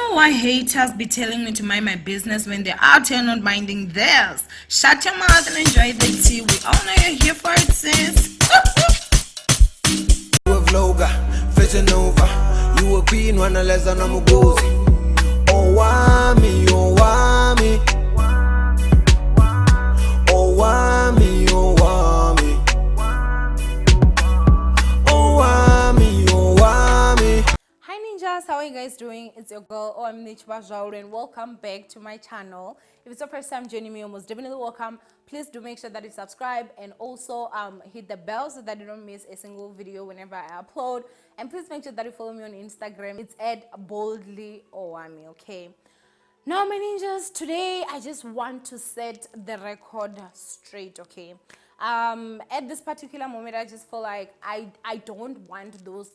know why haters be telling me to mind my business when they're out here not minding theirs? Shut your mouth and enjoy the tea. We all know you're here for it, sis. With Loga, fishing over. You a queen, wanna less than I'm a gozy. Owamie, Owamie. Owamie, Owamie. Owamie, Owamie. Hi ninjas, how are you guys doing? It's your girl Owamie and welcome back to my channel. If it's your first time joining me, you're most definitely welcome. Please do make sure that you subscribe and also hit the bell so that you don't miss a single video whenever I upload. And please make sure that you follow me on Instagram. It's @boldlyowamie, okay? Now my ninjas, today I just want to set the record straight, okay? At this particular moment, I just feel like I don't want those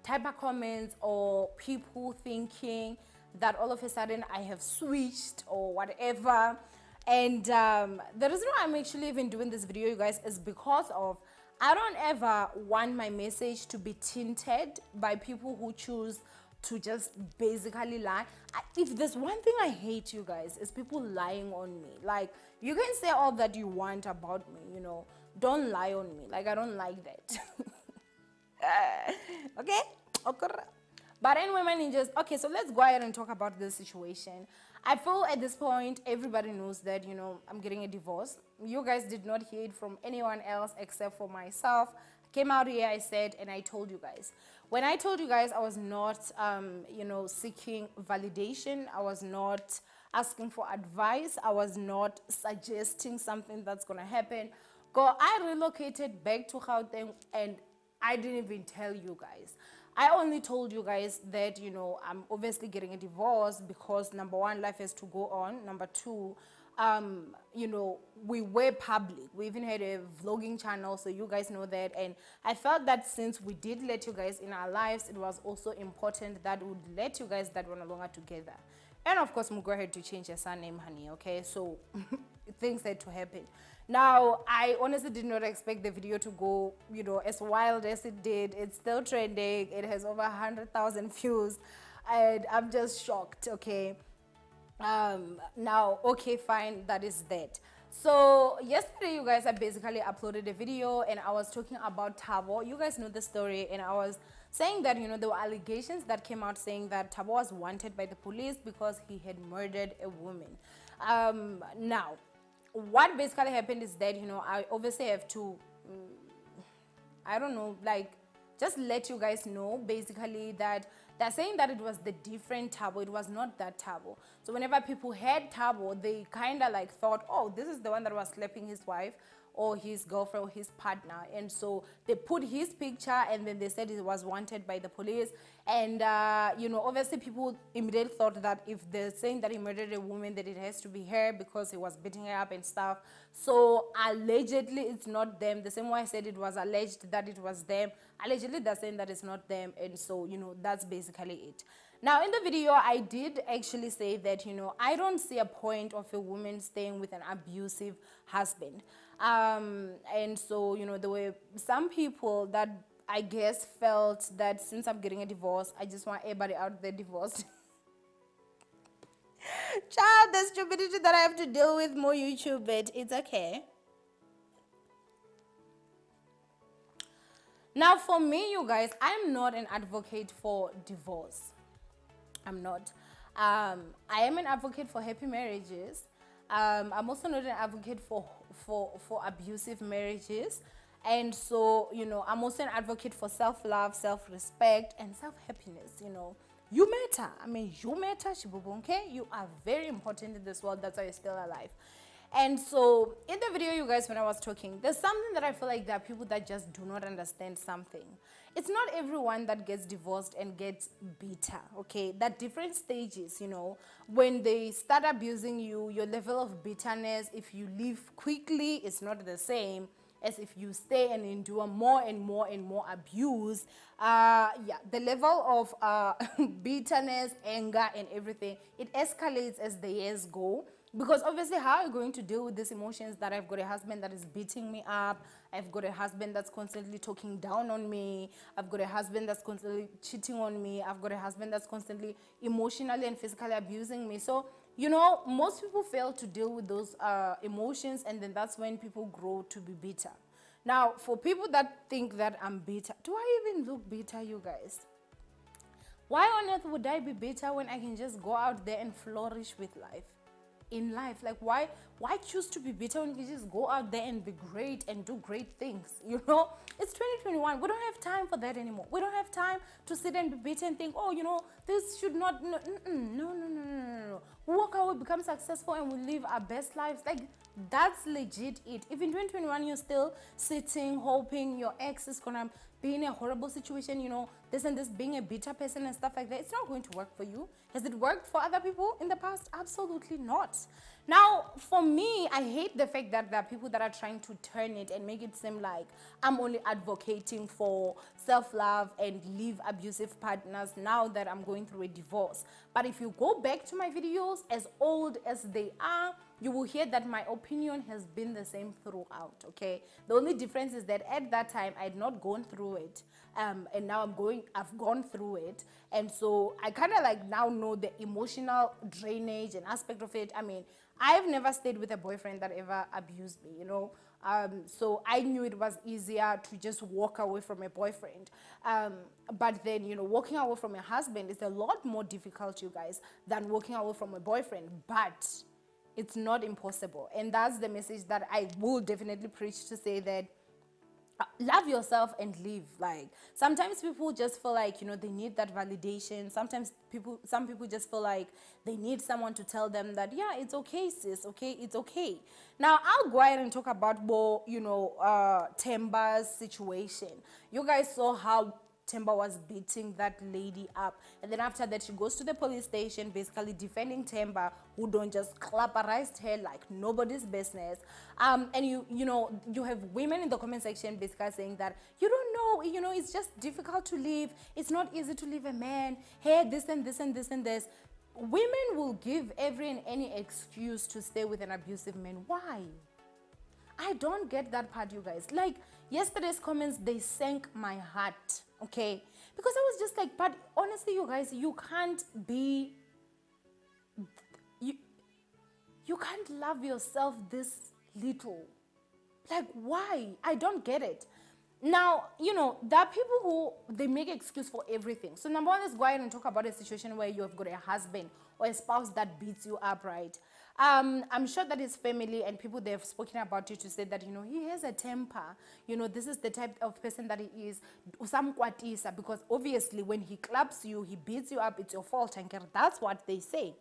type of comments or people thinking that all of a sudden I have switched or whatever. And the reason why I'm actually even doing this video, you guys, is because of I don't ever want my message to be tinted by people who choose to just basically lie. If there's one thing I hate, you guys, is people lying on me. Like, you can say all that you want about me, you know, don't lie on me. Like, I don't like that. Okay? But anyway, my ninjas, okay, so let's go ahead and talk about this situation. I feel at this point everybody knows that, you know, I'm getting a divorce. You guys did not hear it from anyone else except for myself. I came out here, I said, and I told you guys. When I told you guys, I was not you know, seeking validation. I was not asking for advice. I was not suggesting something that's gonna happen. I relocated back to Gauteng and I didn't even tell you guys. I only told you guys that, you know, I'm obviously getting a divorce because number one, life has to go on. Number two, you know, we were public. We even had a vlogging channel, so you guys know that. And I felt that since we did let you guys in our lives, it was also important that we would let you guys that we're no longer together. And of course, we'll go ahead to change your surname, honey, okay? So things had to happen. Now, I honestly did not expect the video to go, you know, as wild as it did. It's still trending. It has over 100,000 views. And I'm just shocked, okay? Now, okay, fine, that is that. So yesterday, you guys, I basically uploaded a video and I was talking about Thabo. You guys know the story, and I was saying that, you know, there were allegations that came out saying that Thabo was wanted by the police because he had murdered a woman. Now, what basically happened is that, you know, I obviously have to, I don't know, like, just let you guys know basically that they're saying that it was the different Thabo. It was not that Thabo. So whenever people heard Thabo, they kind of like thought, oh, this is the one that was slapping his wife or his girlfriend or his partner. And so they put his picture and then they said he was wanted by the police. And, you know, obviously people immediately thought that if they're saying that he murdered a woman, that it has to be her because he was beating her up and stuff. So allegedly it's not them. The same way I said it was alleged that it was them. Allegedly they're saying that it's not them. And so, you know, that's basically it. Now, in the video, I did actually say that, you know, I don't see a point of a woman staying with an abusive husband. And so, you know, there were some people that I guess felt that since I'm getting a divorce, I just want everybody out there divorced. Child, the stupidity that I have to deal with more YouTube, but it's okay. Now, for me, you guys, I'm not an advocate for divorce. I'm not. I am an advocate for happy marriages. I'm also not an advocate for abusive marriages. And so, you know, I'm also an advocate for self-love, self-respect, and self-happiness, you know. You matter. I mean, you matter, Shibubu, okay? You are very important in this world. That's why you're still alive. And so, in the video, you guys, when I was talking, there's something that I feel like there are people that just do not understand something. It's not everyone that gets divorced and gets bitter, okay? That different stages, you know. When they start abusing you, your level of bitterness, if you leave quickly, it's not the same as if you stay and endure more and more and more abuse. Yeah, the level of bitterness, anger, and everything, it escalates as the years go. Because obviously, how are you going to deal with these emotions that I've got a husband that is beating me up? I've got a husband that's constantly talking down on me. I've got a husband that's constantly cheating on me. I've got a husband that's constantly emotionally and physically abusing me. So, most people fail to deal with those emotions, and then that's when people grow to be bitter. Now, for people that think that I'm bitter, do I even look bitter, you guys? Why on earth would I be bitter when I can just go out there and flourish with life? In life, like why choose to be bitter when you can just go out there and be great and do great things? It's 2021. We don't have time for that anymore. We don't have time to sit and be bitter and think, oh, this should not. No, no, no, no, no, no, no. We work out, we become successful, and we live our best lives. Like, that's legit it. If in 2021 you're still sitting hoping your ex is gonna be in a horrible situation, this and this, being a bitter person and stuff like that, it's not going to work for you. Has it worked for other people in the past? Absolutely not. Now, for me, I hate the fact that there are people that are trying to turn it and make it seem like I'm only advocating for self-love and leave abusive partners now that I'm going through a divorce. But if you go back to my videos, as old as they are, you will hear that my opinion has been the same throughout, okay? The only difference is that at that time, I had not gone through it. And now I've gone through it. And so I kind of like now know the emotional drainage and aspect of it. I mean, I've never stayed with a boyfriend that ever abused me, so I knew it was easier to just walk away from a boyfriend. But then, walking away from a husband is a lot more difficult, you guys, than walking away from a boyfriend. But it's not impossible. And that's the message that I will definitely preach, to say that love yourself and live. Like, sometimes people just feel like they need that validation. Some people just feel like they need someone to tell them that, yeah, it's okay, sis, okay, it's okay. Now I'll go ahead and talk about more, Temba's situation. You guys saw how Temba was beating that lady up, and then after that she goes to the police station, basically defending Temba, who don't just clapperized her like nobody's business. And you have women in the comment section basically saying that you don't know, it's just difficult to leave. It's not easy to leave a man. Hey, this and this and this and this. Women will give every and any excuse to stay with an abusive man. Why? I don't get that part, you guys. Like, yesterday's comments, they sank my heart, okay? Because I was just like, but honestly, you guys, you can't love yourself this little. Like, why? I don't get it. Now, there are people who, they make excuse for everything. So number one, let's go ahead and talk about a situation where you have got a husband or a spouse that beats you up, right? I'm sure that his family and people, they've spoken about it to say that, he has a temper. This is the type of person that he is. Some kwatisa, because obviously when he claps you, he beats you up, it's your fault. And that's what they say.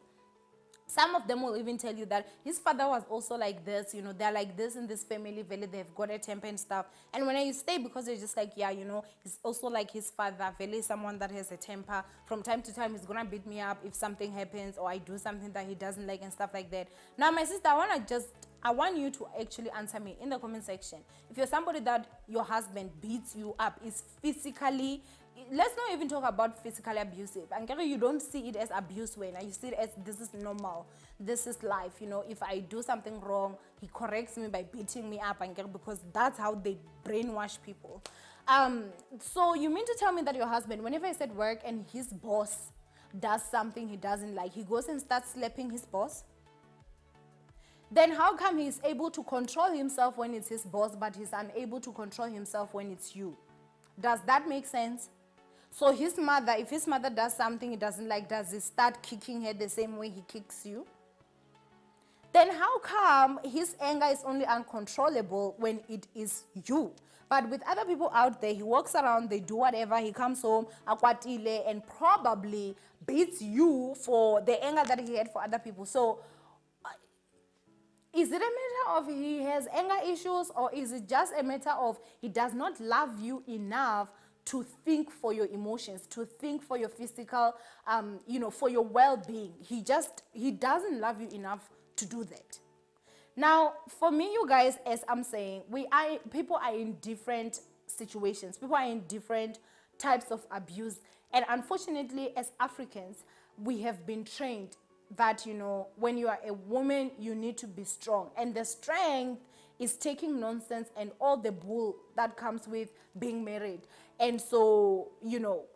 Some of them will even tell you that his father was also like this, they're like this in this family, really, they've got a temper and stuff. And when you stay, because they're just like, yeah, he's also like his father, really someone that has a temper. From time to time, he's gonna beat me up if something happens or I do something that he doesn't like and stuff like that. Now, my sister, I want you to actually answer me in the comment section. If you're somebody that your husband beats you up, is physically, let's not even talk about physically abusive. And you don't see it as abuse when you see it as this is normal, this is life. If I do something wrong, he corrects me by beating me up, and because that's how they brainwash people. So you mean to tell me that your husband, whenever he's at work and his boss does something he doesn't like, he goes and starts slapping his boss? Then how come he's able to control himself when it's his boss, but he's unable to control himself when it's you? Does that make sense? So his mother, if his mother does something he doesn't like, does he start kicking her the same way he kicks you? Then how come his anger is only uncontrollable when it is you? But with other people out there, he walks around, they do whatever, he comes home, akwatile, and probably beats you for the anger that he had for other people. So is it a matter of he has anger issues, or is it just a matter of he does not love you enough to think for your emotions, to think for your physical, for your well-being? He doesn't love you enough to do that. Now, for me, you guys, as I'm saying, people are in different situations. People are in different types of abuse. And unfortunately, as Africans, we have been trained that, when you are a woman, you need to be strong. And the strength is taking nonsense and all the bull that comes with being married. And so,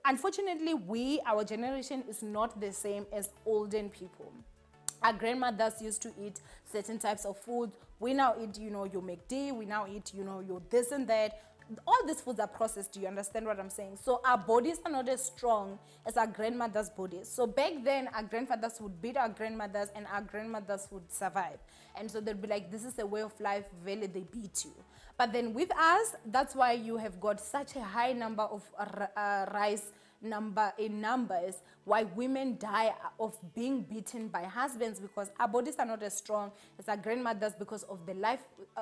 unfortunately, our generation is not the same as olden people. Our grandmothers used to eat certain types of food. We now eat, your McD. We now eat, your this and that. All these foods are processed. Do you understand what I'm saying? So our bodies are not as strong as our grandmothers' bodies. So back then, our grandfathers would beat our grandmothers and our grandmothers would survive. And so they'd be like, this is a way of life, really, they beat you. But then with us, that's why you have got such a high number of rise in numbers, why women die of being beaten by husbands, because our bodies are not as strong as our grandmothers because of the life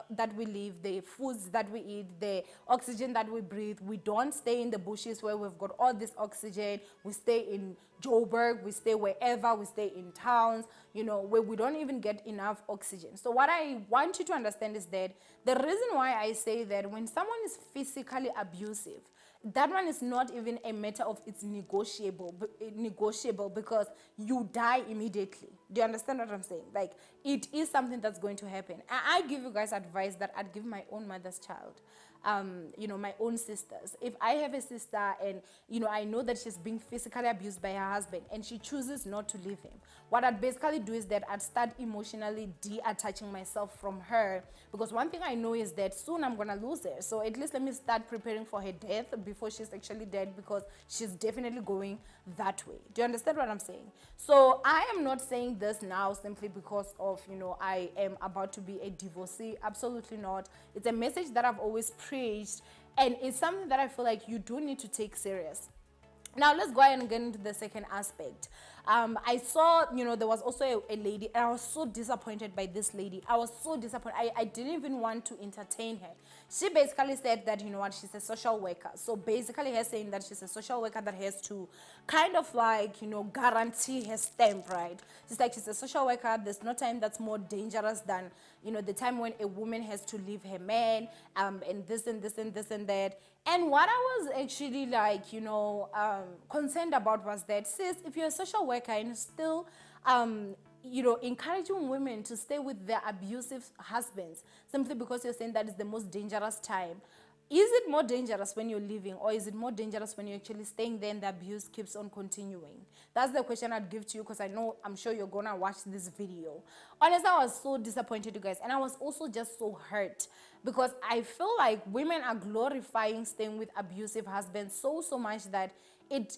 that we live, the foods that we eat, the oxygen that we breathe. We don't stay in the bushes where we've got all this oxygen. We stay in Joburg, we stay wherever, we stay in towns, where we don't even get enough oxygen. So what I want you to understand is that the reason why I say that when someone is physically abusive, that one is not even a matter of it's negotiable because you die immediately. Do you understand what I'm saying? Like, it is something that's going to happen. I give you guys advice that I'd give my own mother's child. My own sisters. If I have a sister and, I know that she's being physically abused by her husband and she chooses not to leave him, what I'd basically do is that I'd start emotionally de-attaching myself from her, because one thing I know is that soon I'm going to lose her. So at least let me start preparing for her death before she's actually dead, because she's definitely going that way. Do you understand what I'm saying? So I am not saying this now simply because of, I am about to be a divorcee. Absolutely not. It's a message that I've always preached, and it's something that I feel like you do need to take serious. Now let's go ahead and get into the second aspect. I saw, there was also a lady, and I was so disappointed by this lady. I was so disappointed. I didn't even want to entertain her. She basically said that, she's a social worker. So basically her saying that she's a social worker that has to kind of like, guarantee her stamp, right? She's like, she's a social worker. There's no time that's more dangerous than, the time when a woman has to leave her man, and this and this and this and that. And what I was actually like, concerned about was that, sis, if you're a social worker and still, encouraging women to stay with their abusive husbands simply because you're saying that is the most dangerous time, is it more dangerous when you're leaving, or is it more dangerous when you're actually staying there and the abuse keeps on continuing? That's the question I'd give to you, because I'm sure you're gonna watch this video. Honestly, I was so disappointed, you guys, and I was also just so hurt, because I feel like women are glorifying staying with abusive husbands so much that it's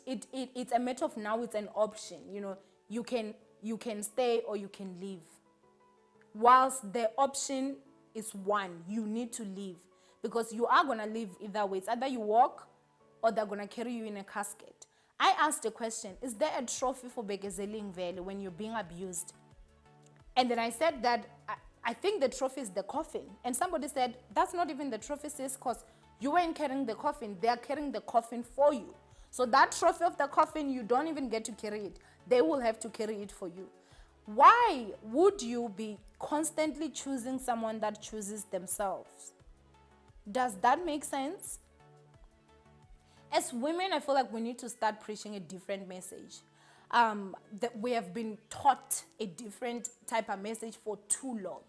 a matter of now it's an option. You can stay or you can leave. Whilst the option is one, you need to leave, because you are going to leave either way. It's either you walk or they're going to carry you in a casket. I asked a question, is there a trophy for Bekezeling Valley when you're being abused? And then I said that I think the trophy is the coffin. And somebody said, that's not even the trophy, sis, because you weren't carrying the coffin. They're carrying the coffin for you. So that trophy of the coffin, you don't even get to carry it. They will have to carry it for you. Why would you be constantly choosing someone that chooses themselves? Does that make sense? As women, I feel like we need to start preaching a different message. That we have been taught a different type of message for too long.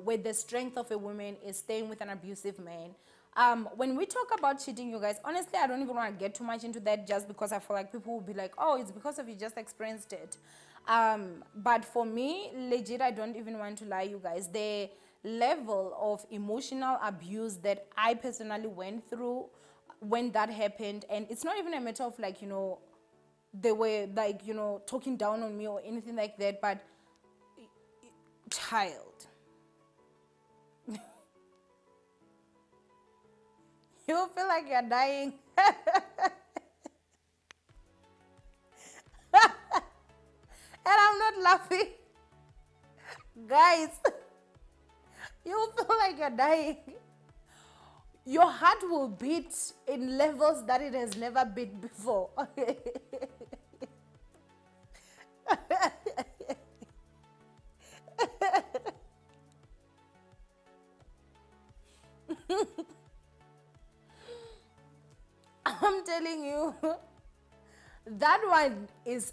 Where the strength of a woman is staying with an abusive man. When we talk about cheating, you guys, honestly, I don't even want to get too much into that, just because I feel like people will be like, oh, it's because of you just experienced it. But for me, legit, I don't even want to lie, you guys. The level of emotional abuse that I personally went through when that happened, and it's not even a matter of like, they were like, talking down on me or anything like that, but child. You feel like you're dying. And I'm not laughing. Guys, you feel like you're dying. Your heart will beat in levels that it has never beat before. I'm telling you, that one is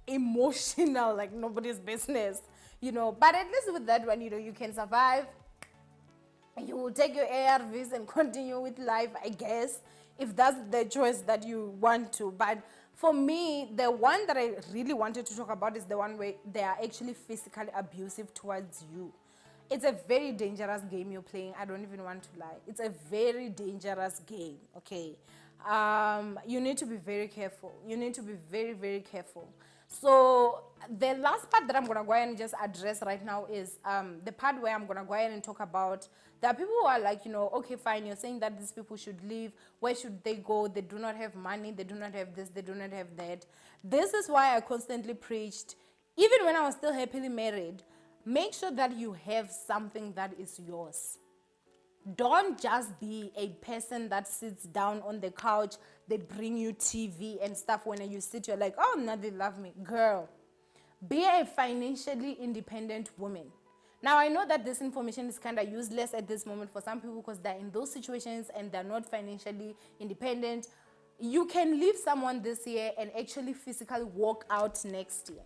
emotional like nobody's business, but at least with that one, you can survive. You will take your ARVs and continue with life, I guess, if that's the choice that you want to. But for me, the one that I really wanted to talk about is the one where they are actually physically abusive towards you. It's a very dangerous game you're playing. I don't even want to lie. It's a very dangerous game, okay? You need to be very careful. You need to be very, very careful. So the last part that I'm going to go ahead and just address right now is the part where I'm going to go ahead and talk about there are people who are like, okay, fine, you're saying that these people should leave. Where should they go? They do not have money. They do not have this. They do not have that. This is why I constantly preached, even when I was still happily married, make sure that you have something that is yours. Don't just be a person that sits down on the couch, they bring you TV and stuff. When you sit, you're like, oh, now they love me. Girl, be a financially independent woman. Now, I know that this information is kind of useless at this moment for some people because they're in those situations and they're not financially independent. You can leave someone this year and actually physically walk out next year.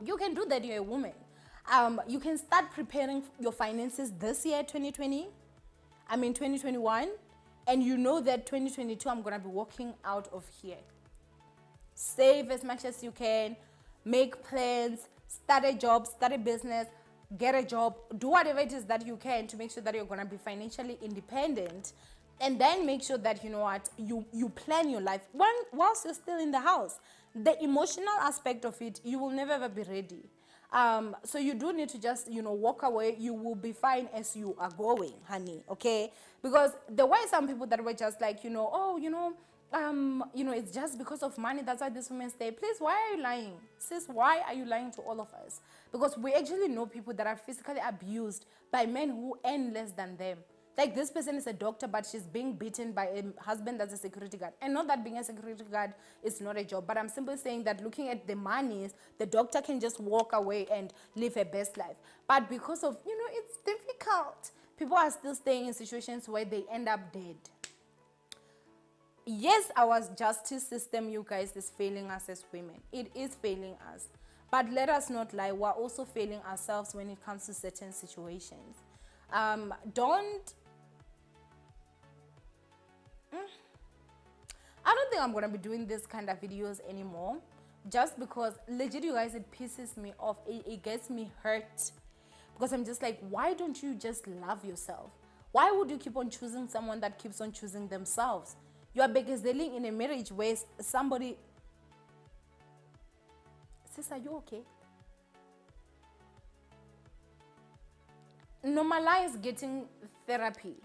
You can do that, you're a woman. You can start preparing your finances this year, 2021, and you know that 2022, I'm going to be walking out of here. Save as much as you can, make plans, start a job, start a business, get a job, do whatever it is that you can to make sure that you're going to be financially independent. And then make sure that, you plan your life whilst you're still in the house. The emotional aspect of it, you will never ever be ready. So you do need to just, walk away. You will be fine as you are going, honey, okay? Because there were some people that were just like, it's just because of money, that's why this women stay. Please, why are you lying? Sis, why are you lying to all of us? Because we actually know people that are physically abused by men who earn less than them. Like this person is a doctor, but she's being beaten by a husband that's a security guard. And not that being a security guard is not a job, but I'm simply saying that looking at the money, the doctor can just walk away and live her best life. But because of, it's difficult. People are still staying in situations where they end up dead. Yes, our justice system, you guys, is failing us as women. It is failing us. But let us not lie, we're also failing ourselves when it comes to certain situations. I don't think I'm going to be doing this kind of videos anymore. Just because, legit, you guys, it pisses me off. It gets me hurt. Because I'm just like, why don't you just love yourself? Why would you keep on choosing someone that keeps on choosing themselves? You are begazelling in a marriage where somebody... Sis, are you okay? Normalize getting therapy.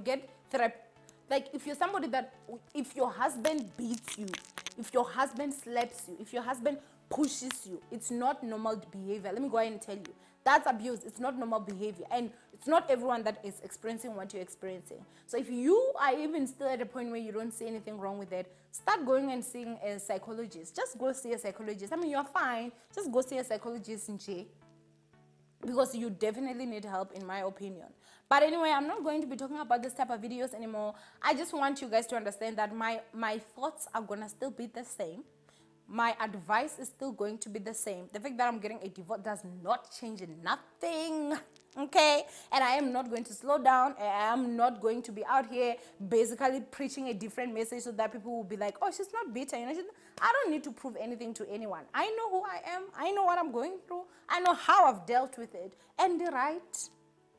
Get therapy. Like, if you're somebody that, if your husband beats you, if your husband slaps you, if your husband pushes you, it's not normal behavior. Let me go ahead and tell you. That's abuse. It's not normal behavior. And it's not everyone that is experiencing what you're experiencing. So if you are even still at a point where you don't see anything wrong with it, start going and seeing a psychologist. Just go see a psychologist. I mean, you're fine. Just go see a psychologist in J. Because you definitely need help, in my opinion. But anyway, I'm not going to be talking about this type of videos anymore. I just want you guys to understand that my thoughts are going to still be the same. My advice is still going to be the same. The fact that I'm getting a divorce does not change nothing. Okay? And I am not going to slow down. I am not going to be out here basically preaching a different message so that people will be like, oh, she's not bitter. I don't need to prove anything to anyone. I know who I am. I know what I'm going through. I know how I've dealt with it. And they're right.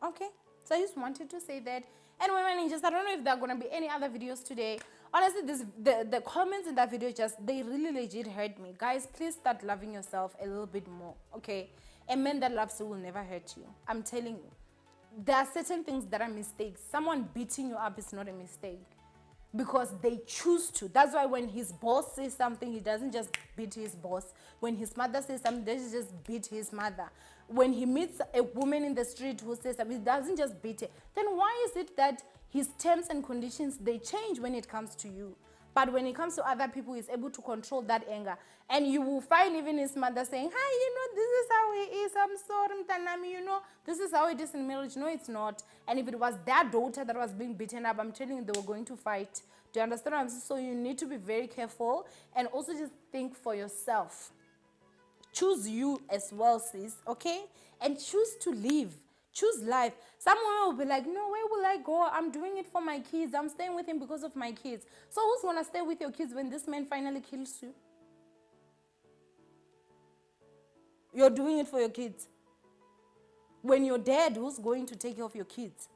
Okay? So I just wanted to say that. Anyway, my ninjas, I don't know if there are going to be any other videos today. Honestly, the comments in that video they really legit hurt me. Guys, please start loving yourself a little bit more, okay? A man that loves you will never hurt you. I'm telling you. There are certain things that are mistakes. Someone beating you up is not a mistake. Because they choose to. That's why when his boss says something, he doesn't just beat his boss. When his mother says something, he doesn't just beat his mother. When he meets a woman in the street who says something, he doesn't just beat her. Then why is it that his terms and conditions, they change when it comes to you? But when it comes to other people, he's able to control that anger. And you will find even his mother saying, hi, this is how he is. I'm sorry, Mtanami, this is how it is in marriage. No, it's not. And if it was their daughter that was being beaten up, I'm telling you, they were going to fight. Do you understand what I'm saying? So you need to be very careful and also just think for yourself. Choose you as well, sis, okay? And choose to live. Choose life. Some women will be like, no, where will I go? I'm doing it for my kids. I'm staying with him because of my kids. So who's gonna stay with your kids when this man finally kills you? You're doing it for your kids. When you're dead, who's going to take care of your kids?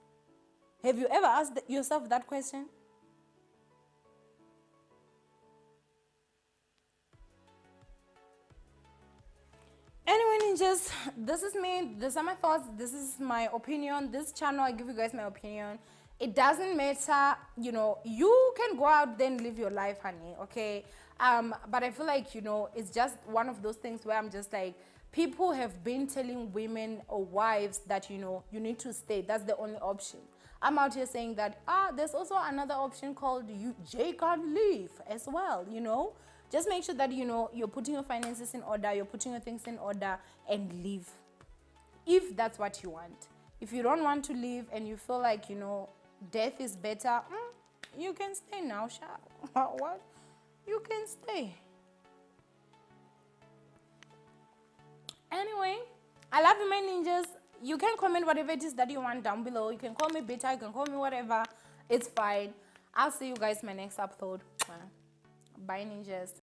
Have you ever asked yourself that question? Anyway, ninjas, this is me. These are my thoughts. This is my opinion. This channel, I give you guys my opinion. It doesn't matter, you know, you can go out there and live your life, honey, okay? But I feel like, you know, it's just one of those things where I'm just like, people have been telling women or wives that, you know, you need to stay. That's the only option. I'm out here saying that, there's also another option called Jay can't leave as well, you know? Just make sure that, you know, you're putting your finances in order, you're putting your things in order, and leave. If that's what you want. If you don't want to leave and you feel like, you know, death is better, you can stay now, Sha. What? You can stay. Anyway, I love you, my ninjas. You can comment whatever it is that you want down below. You can call me bitter, you can call me whatever. It's fine. I'll see you guys in my next upload. Bye, ninjas.